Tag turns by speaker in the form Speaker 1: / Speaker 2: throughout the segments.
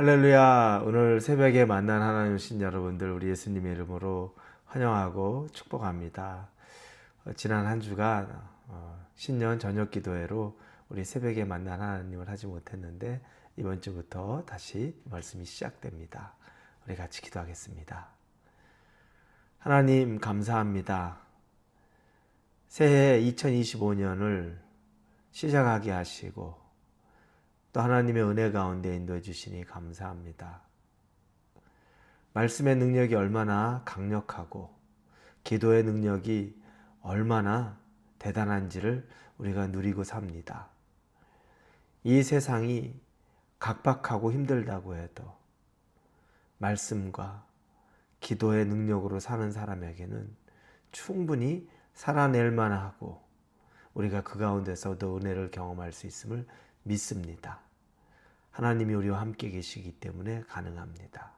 Speaker 1: 할렐루야. 오늘 새벽에 만난 하나님 오신 여러분들 우리 예수님의 이름으로 환영하고 축복합니다. 지난 한 주간 신년 저녁 기도회로 우리 새벽에 만난 하나님을 하지 못했는데 이번 주부터 다시 말씀이 시작됩니다. 우리 같이 기도하겠습니다. 하나님 감사합니다. 새해 2025년을 시작하게 하시고 또 하나님의 은혜 가운데 인도해 주시니 감사합니다. 말씀의 능력이 얼마나 강력하고 기도의 능력이 얼마나 대단한지를 우리가 누리고 삽니다. 이 세상이 각박하고 힘들다고 해도 말씀과 기도의 능력으로 사는 사람에게는 충분히 살아낼 만하고 우리가 그 가운데서도 은혜를 경험할 수 있음을 믿습니다. 하나님이 우리와 함께 계시기 때문에 가능합니다.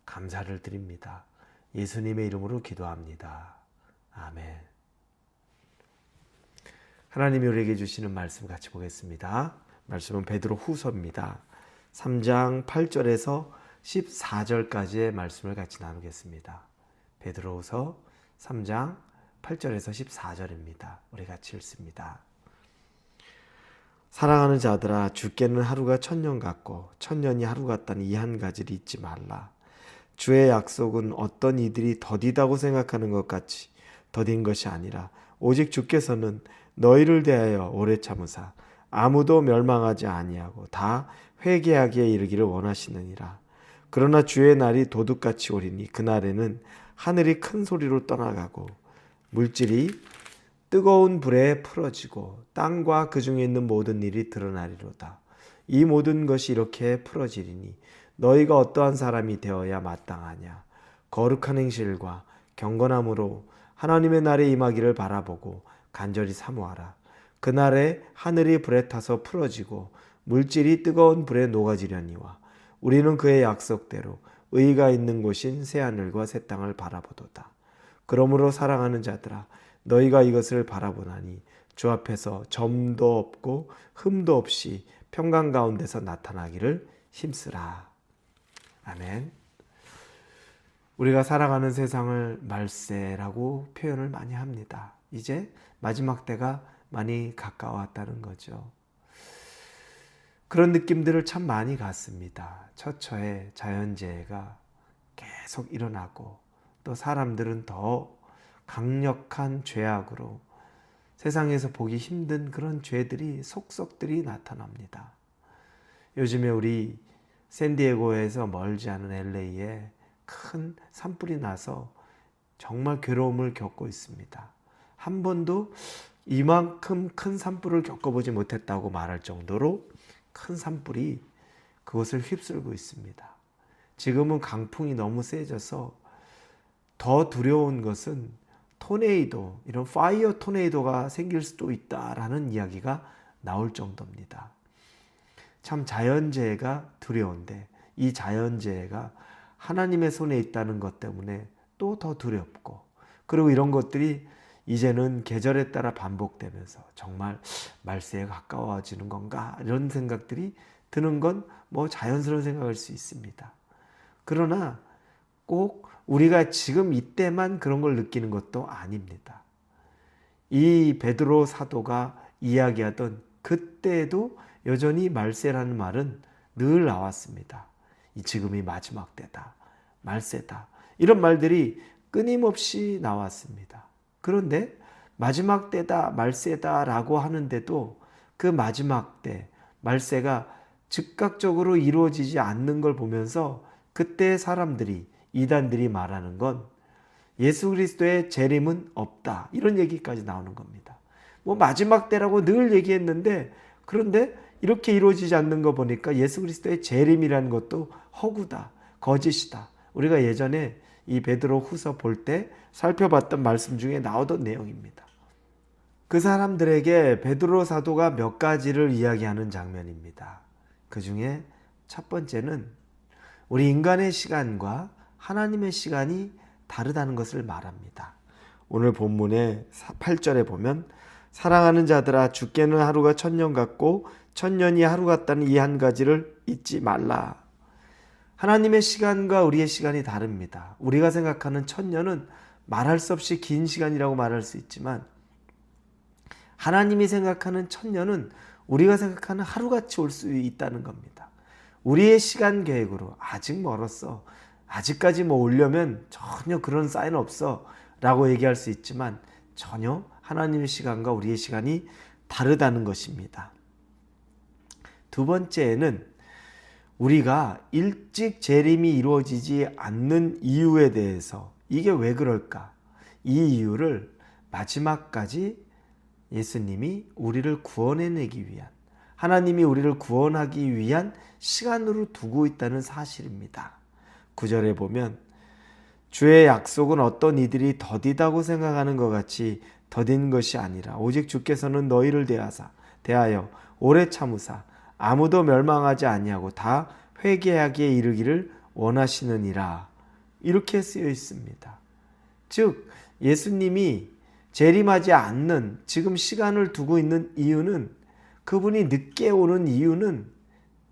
Speaker 1: 감사를 드립니다. 예수님의 이름으로 기도합니다. 아멘. 하나님이 우리에게 주시는 말씀 같이 보겠습니다. 말씀은 베드로 후서입니다. 3장 8절에서 14절까지의 말씀을 같이 나누겠습니다. 베드로 후서 3장 8절에서 14절입니다. 우리 같이 읽습니다. 사랑하는 자들아, 주께는 하루가 천년 같고 천년이 하루 같다는 이 한 가지를 잊지 말라. 주의 약속은 어떤 이들이 더디다고 생각하는 것 같이 더딘 것이 아니라 오직 주께서는 너희를 대하여 오래 참으사 아무도 멸망하지 아니하고 다 회개하기에 이르기를 원하시느니라. 그러나 주의 날이 도둑같이 오리니 그날에는 하늘이 큰 소리로 떠나가고 물질이 뜨거운 불에 풀어지고 땅과 그 중에 있는 모든 일이 드러나리로다. 이 모든 것이 이렇게 풀어지리니 너희가 어떠한 사람이 되어야 마땅하냐. 거룩한 행실과 경건함으로 하나님의 날에 임하기를 바라보고 간절히 사모하라. 그날에 하늘이 불에 타서 풀어지고 물질이 뜨거운 불에 녹아지려니와 우리는 그의 약속대로 의가 있는 곳인 새하늘과 새 땅을 바라보도다. 그러므로 사랑하는 자들아, 너희가 이것을 바라보나니 주 앞에서 점도 없고 흠도 없이 평강 가운데서 나타나기를 힘쓰라. 아멘. 우리가 살아가는 세상을 말세라고 표현을 많이 합니다. 이제 마지막 때가 많이 가까웠다는 거죠. 그런 느낌들을 참 많이 갖습니다. 처처에 자연재해가 계속 일어나고 또 사람들은 더 강력한 죄악으로 세상에서 보기 힘든 그런 죄들이 속속들이 나타납니다. 요즘에 우리 샌디에고에서 멀지 않은 LA에 큰 산불이 나서 정말 괴로움을 겪고 있습니다. 한 번도 이만큼 큰 산불을 겪어보지 못했다고 말할 정도로 큰 산불이 그곳을 휩쓸고 있습니다. 지금은 강풍이 너무 세져서 더 두려운 것은 토네이도, 이런 파이어 토네이도가 생길 수도 있다라는 이야기가 나올 정도입니다. 참 자연재해가 두려운데 이 자연재해가 하나님의 손에 있다는 것 때문에 또 더 두렵고, 그리고 이런 것들이 이제는 계절에 따라 반복되면서 정말 말세에 가까워지는 건가 이런 생각들이 드는 건 뭐 자연스러운 생각일 수 있습니다. 그러나 꼭 우리가 지금 이때만 그런 걸 느끼는 것도 아닙니다. 이 베드로 사도가 이야기하던 그때도 여전히 말세라는 말은 늘 나왔습니다. 이 지금이 마지막 때다, 말세다, 이런 말들이 끊임없이 나왔습니다. 그런데 마지막 때다, 말세다 라고 하는데도 그 마지막 때, 말세가 즉각적으로 이루어지지 않는 걸 보면서 그때 사람들이, 이단들이 말하는 건 예수 그리스도의 재림은 없다, 이런 얘기까지 나오는 겁니다. 뭐 마지막 때라고 늘 얘기했는데, 그런데 이렇게 이루어지지 않는 거 보니까 예수 그리스도의 재림이라는 것도 허구다, 거짓이다. 우리가 예전에 이 베드로 후서 볼 때 살펴봤던 말씀 중에 나오던 내용입니다. 그 사람들에게 베드로 사도가 몇 가지를 이야기하는 장면입니다. 그 중에 첫 번째는 우리 인간의 시간과 하나님의 시간이 다르다는 것을 말합니다. 오늘 본문의 8절에 보면 사랑하는 자들아, 주께는 하루가 천년 같고 천년이 하루 같다는 이 한 가지를 잊지 말라. 하나님의 시간과 우리의 시간이 다릅니다. 우리가 생각하는 천년은 말할 수 없이 긴 시간이라고 말할 수 있지만 하나님이 생각하는 천년은 우리가 생각하는 하루같이 올 수 있다는 겁니다. 우리의 시간 계획으로 아직 멀었어, 아직까지 뭐 오려면 전혀 그런 사인 없어 라고 얘기할 수 있지만 전혀 하나님의 시간과 우리의 시간이 다르다는 것입니다. 두 번째는 우리가 일찍 재림이 이루어지지 않는 이유에 대해서, 이게 왜 그럴까? 이 이유를 마지막까지 예수님이 우리를 구원해내기 위한, 하나님이 우리를 구원하기 위한 시간으로 두고 있다는 사실입니다. 9절에 보면 주의 약속은 어떤 이들이 더디다고 생각하는 것 같이 더딘 것이 아니라 오직 주께서는 너희를 대하여 오래 참으사 아무도 멸망하지 아니하고 다 회개하기에 이르기를 원하시느니라. 이렇게 쓰여 있습니다. 즉 예수님이 재림하지 않는 지금 시간을 두고 있는 이유는, 그분이 늦게 오는 이유는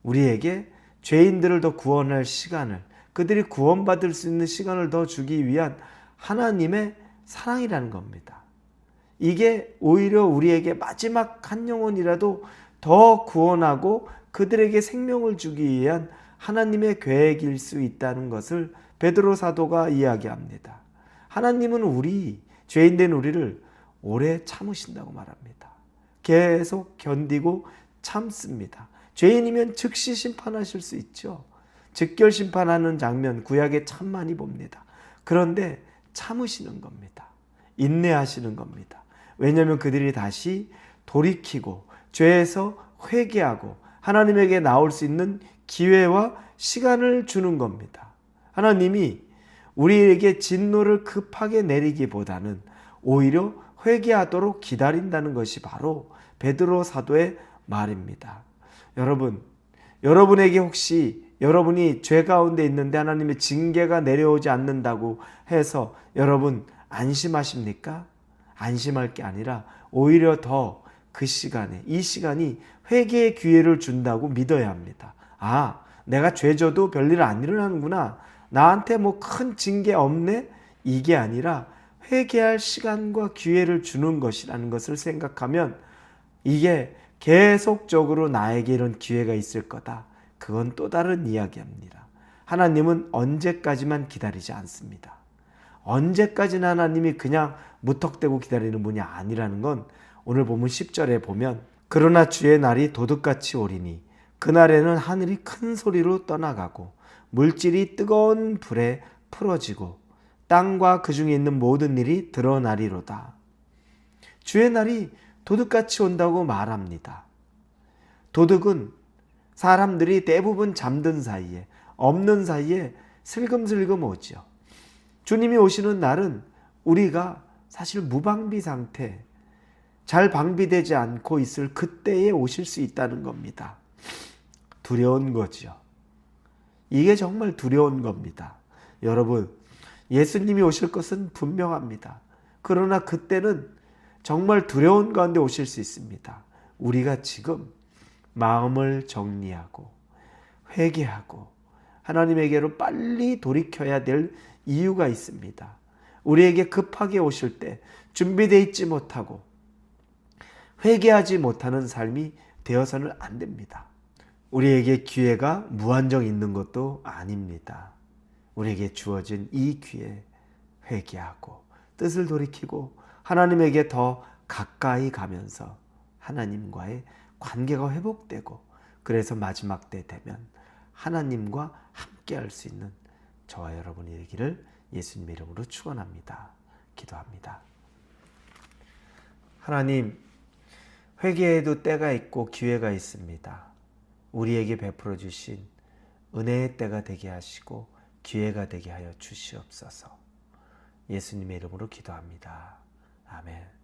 Speaker 1: 우리에게 죄인들을 더 구원할 시간을, 그들이 구원받을 수 있는 시간을 더 주기 위한 하나님의 사랑이라는 겁니다. 이게 오히려 우리에게 마지막 한 영혼이라도 더 구원하고 그들에게 생명을 주기 위한 하나님의 계획일 수 있다는 것을 베드로 사도가 이야기합니다. 하나님은 죄인된 우리를 오래 참으신다고 말합니다. 계속 견디고 참습니다. 죄인이면 즉시 심판하실 수 있죠. 즉결 심판하는 장면 구약에 참 많이 봅니다. 그런데 참으시는 겁니다. 인내하시는 겁니다. 왜냐하면 그들이 다시 돌이키고 죄에서 회개하고 하나님에게 나올 수 있는 기회와 시간을 주는 겁니다. 하나님이 우리에게 진노를 급하게 내리기보다는 오히려 회개하도록 기다린다는 것이 바로 베드로 사도의 말입니다. 여러분에게 혹시 여러분이 죄 가운데 있는데 하나님의 징계가 내려오지 않는다고 해서 여러분 안심하십니까? 안심할 게 아니라 오히려 더 이 시간이 회개의 기회를 준다고 믿어야 합니다. 아, 내가 죄 져도 별일 안 일어나는구나, 나한테 뭐 큰 징계 없네, 이게 아니라 회개할 시간과 기회를 주는 것이라는 것을 생각하면 이게 계속적으로 나에게 이런 기회가 있을 거다, 그건 또 다른 이야기입니다. 하나님은 언제까지만 기다리지 않습니다. 언제까지나 하나님이 그냥 무턱대고 기다리는 분이 아니라는 건 오늘 본문 10절에 보면 그러나 주의 날이 도둑같이 오리니 그날에는 하늘이 큰 소리로 떠나가고 물질이 뜨거운 불에 풀어지고 땅과 그 중에 있는 모든 일이 드러나리로다. 주의 날이 도둑같이 온다고 말합니다. 도둑은 사람들이 대부분 잠든 사이에, 없는 사이에 슬금슬금 오죠. 주님이 오시는 날은 우리가 사실 무방비 상태, 잘 방비되지 않고 있을 그때에 오실 수 있다는 겁니다. 두려운 거죠. 이게 정말 두려운 겁니다. 여러분, 예수님이 오실 것은 분명합니다. 그러나 그때는 정말 두려운 가운데 오실 수 있습니다. 우리가 지금 마음을 정리하고 회개하고 하나님에게로 빨리 돌이켜야 될 이유가 있습니다. 우리에게 급하게 오실 때 준비되어 있지 못하고 회개하지 못하는 삶이 되어서는 안 됩니다. 우리에게 기회가 무한정 있는 것도 아닙니다. 우리에게 주어진 이 기회, 회개하고 뜻을 돌이키고 하나님에게 더 가까이 가면서 하나님과의 관계가 회복되고, 그래서 마지막 때 되면 하나님과 함께 할 수 있는 저와 여러분이 되기를 예수님의 이름으로 축원합니다. 기도합니다. 하나님, 회개에도 때가 있고 기회가 있습니다. 우리에게 베풀어 주신 은혜의 때가 되게 하시고 기회가 되게 하여 주시옵소서. 예수님의 이름으로 기도합니다. 아멘.